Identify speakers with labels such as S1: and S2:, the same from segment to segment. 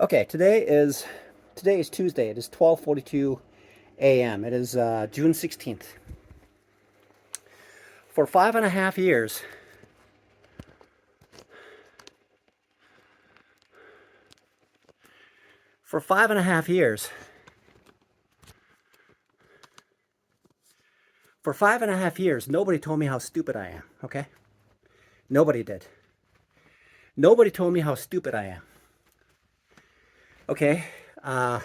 S1: Okay, today is Tuesday. It is 12:42 a.m. It is June 16th. For 5.5 years, for 5.5 years, for 5.5 years, nobody told me how stupid I am. Okay, nobody did. Nobody told me how stupid I am. Okay, uh,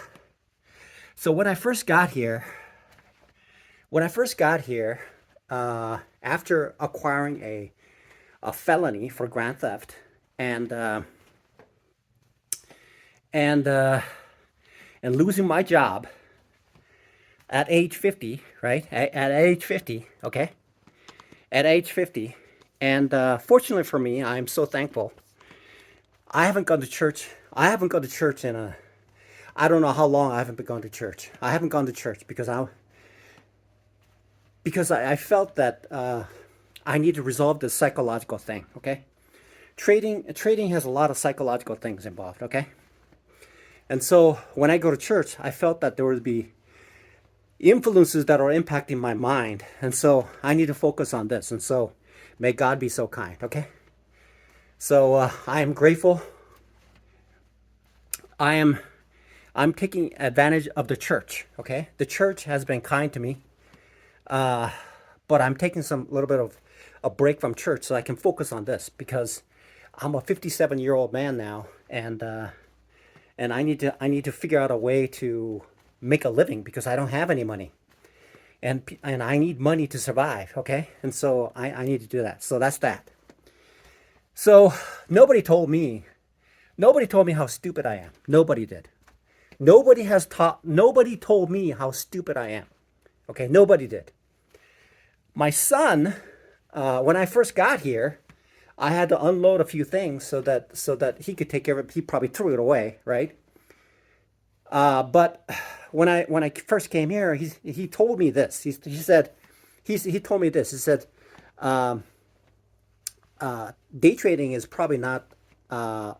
S1: so when I first got here, after acquiring a felony for grand theft and and uh, and losing my job at age 50, right? At age 50, okay? At age 50. And fortunately for me, I'm so thankful. I haven't gone to church. I haven't gone to church I don't know how long I haven't been going to church. I haven't gone to church because I felt that I need to resolve this psychological thing, okay? Trading has a lot of psychological things involved, okay? And so when I go to church, I felt that there would be influences that are impacting my mind. And so I need to focus on this. And so may God be so kind, okay? So I am grateful. I am I'm taking advantage of the church, okay? The church has been kind to me, but I'm taking some little bit of a break from church so I can focus on this because I'm a 57-year-old man now, and I need to figure out a way to make a living because I don't have any money. And I need money to survive, okay? And so I need to do that. So that's that. So nobody told me nobody told me how stupid I am. Nobody did. Nobody told me how stupid I am. Okay, nobody did. My son, when I first got here, I had to unload a few things so that he could take care of it. He probably threw it away, right? But when I first came here, he told me this. He told me this. He said, day trading is probably not a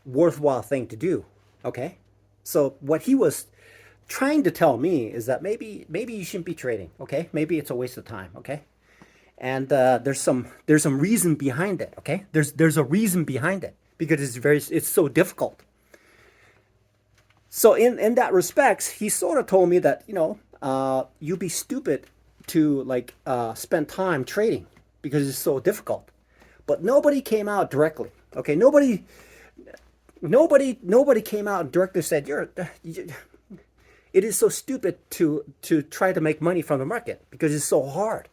S1: worthwhile thing to do. Okay, so what he was trying to tell me is that maybe you shouldn't be trading. Okay, maybe it's a waste of time. Okay, and there's some reason behind it. Okay, there's a reason behind it because it's so difficult. So in that respects, he sort of told me that you'd be stupid to like spend time trading because it's so difficult. But nobody came out directly. Okay, nobody came out and directly said it is so stupid to try to make money from the market because it's so hard.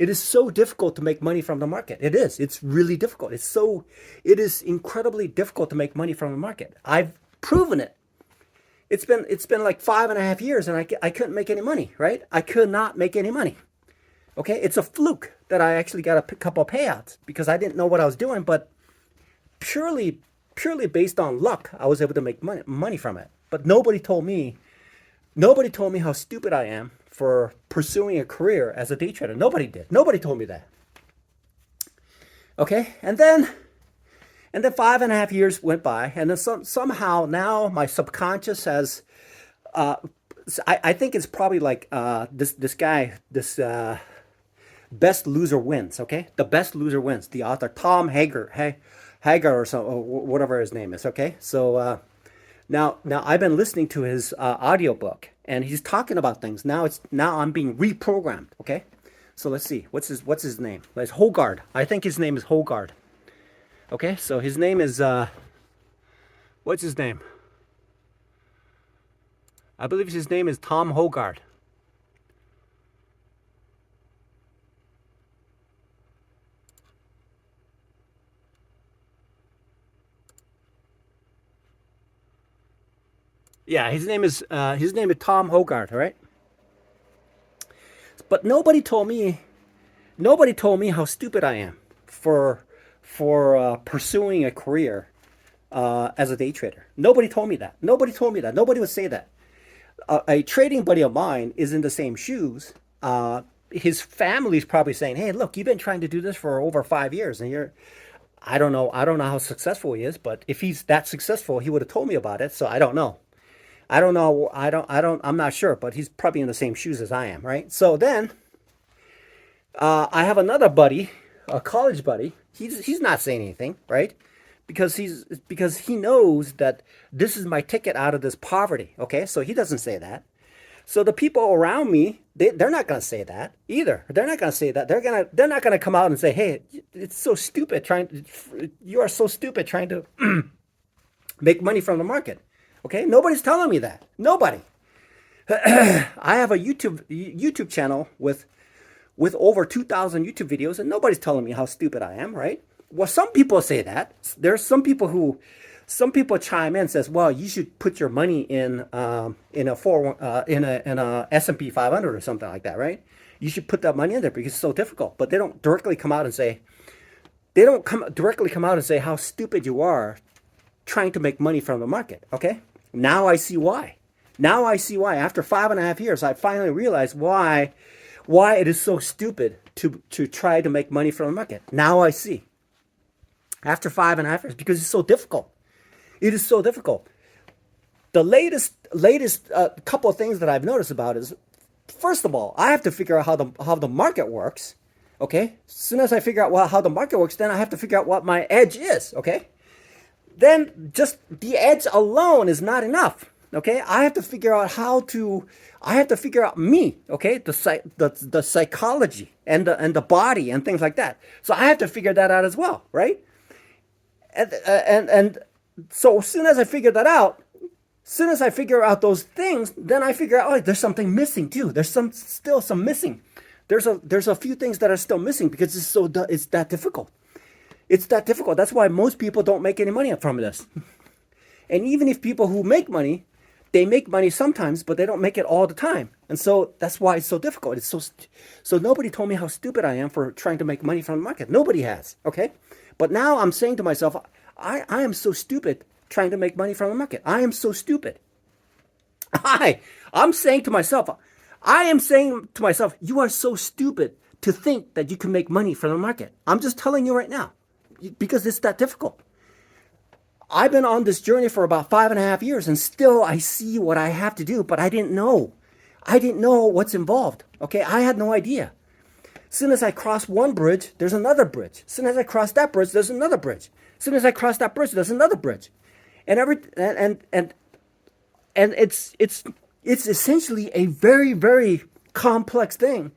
S1: It is so difficult to make money from the market. It is. It's really difficult. It is incredibly difficult to make money from the market. I've proven it. It's been like 5.5 years and I couldn't make any money, right? I could not make any money. Okay, it's a fluke that I actually got a couple of payouts because I didn't know what I was doing, but purely purely based on luck, I was able to make money from it. But nobody told me how stupid I am for pursuing a career as a day trader. Nobody did. Nobody told me that. Okay, and then 5.5 years went by, and then somehow now my subconscious has. I think it's probably like this guy, this best loser wins. Okay, the best loser wins. The author Tom Hager or so or whatever his name is. Okay, so now I've been listening to his audiobook, and he's talking about things. Now I'm being reprogrammed. Okay, so let's see what's his name. It's Hogard. I think his name is Hogard. Okay, so his name is what's his name? I believe his name is Tom Hogard. Yeah, his name is Tom Hogard. All right, but nobody told me how stupid I am for pursuing a career as a day trader. Nobody told me that. Nobody told me that. Nobody would say that. A trading buddy of mine is in the same shoes. His family's probably saying, "Hey, look, you've been trying to do this for over 5 years, and I don't know how successful he is, but if he's that successful, he would have told me about it. So I don't know. I don't know. I'm not sure, but he's probably in the same shoes as I am, right? So then I have another buddy, a college buddy. He's not saying anything, right? Because he knows that this is my ticket out of this poverty. Okay, so he doesn't say that. So the people around me, they're not going to say that either. They're not going to say that. They're not going to come out and say, "Hey, it's so stupid you are so stupid trying to make money from the market." Okay? Nobody's telling me that. Nobody. I have a YouTube channel with over 2,000 YouTube videos, and nobody's telling me how stupid I am, right? Well, some people say that. There's some people chime in and says, "Well, you should put your money in a S&P 500 or something like that, right? You should put that money in there because it's so difficult." But they don't directly come out and say how stupid you are trying to make money from the market. Okay, now I see why. Now I see why. After 5.5 years, I finally realized why it is so stupid to try to make money from the market. Now I see. After 5.5 years, because it's so difficult. It is so difficult. The latest couple of things that I've noticed about is, first of all, I have to figure out how the market works. Okay. As soon as I figure out how the market works, then I have to figure out what my edge is. Okay. Then just the edge alone is not enough. Okay. I have to figure out me. Okay. The psychology and the body and things like that. So I have to figure that out as well. Right. And so as soon as I figure that out, those things, then I figure out, oh, there's something missing too. There's still some missing. There's a few things that are still missing because it's that difficult. It's that difficult. That's why most people don't make any money from this. And even if people who make money, they make money sometimes, but they don't make it all the time. And so that's why it's so difficult. So nobody told me how stupid I am for trying to make money from the market. Nobody has. Okay. But now I'm saying to myself, I am so stupid trying to make money from the market. I am so stupid. I'm saying to myself, you are so stupid to think that you can make money from the market. I'm just telling you right now, because it's that difficult. I've been on this journey for about 5.5 years, and still I see what I have to do, but I didn't know. I didn't know what's involved. Okay, I had no idea. As soon as I cross one bridge, there's another bridge. As soon as I cross that bridge, there's another bridge. As soon as I cross that bridge, there's another bridge, and it's essentially a very, very complex thing,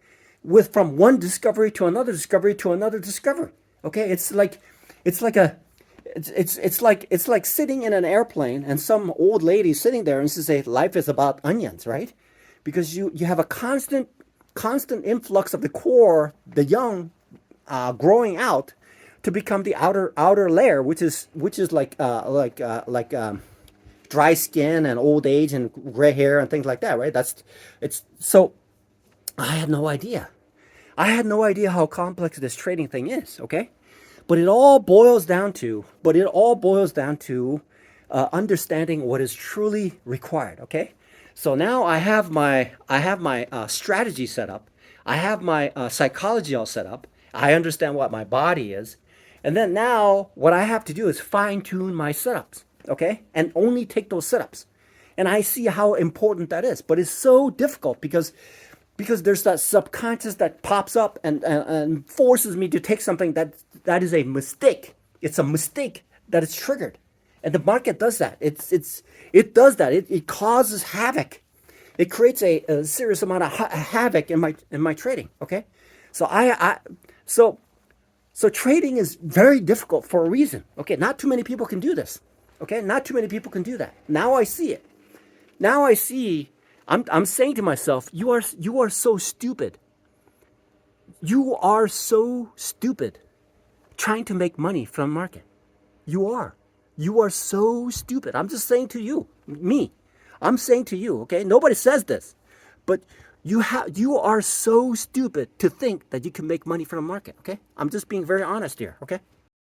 S1: from one discovery to another discovery to another discovery. Okay, it's like sitting in an airplane and some old lady sitting there and say life is about onions, right? Because you have a constant influx of the core, the young, growing out to become the outer layer, which is like dry skin and old age and gray hair and things like that, right? So I had no idea. I had no idea how complex this trading thing is. Okay, but it all boils down to understanding what is truly required. Okay. So now I have my strategy set up. I have my psychology all set up. I understand what my body is. And then now what I have to do is fine tune my setups. Okay. And only take those setups. And I see how important that is. But it's so difficult because there's that subconscious that pops up and forces me to take something that is a mistake. It's a mistake that is triggered. And the market does that. It does that. It causes havoc. It creates a serious amount of havoc in my trading. Okay, so so trading is very difficult for a reason. Okay, not too many people can do this. Okay, not too many people can do that. Now I see it. Now I see. I'm saying to myself, you are so stupid. You are so stupid trying to make money from market. You are. You are so stupid. I'm just saying to you, I'm saying to you, okay? Nobody says this, but you are so stupid to think that you can make money from the market, okay? I'm just being very honest here, okay?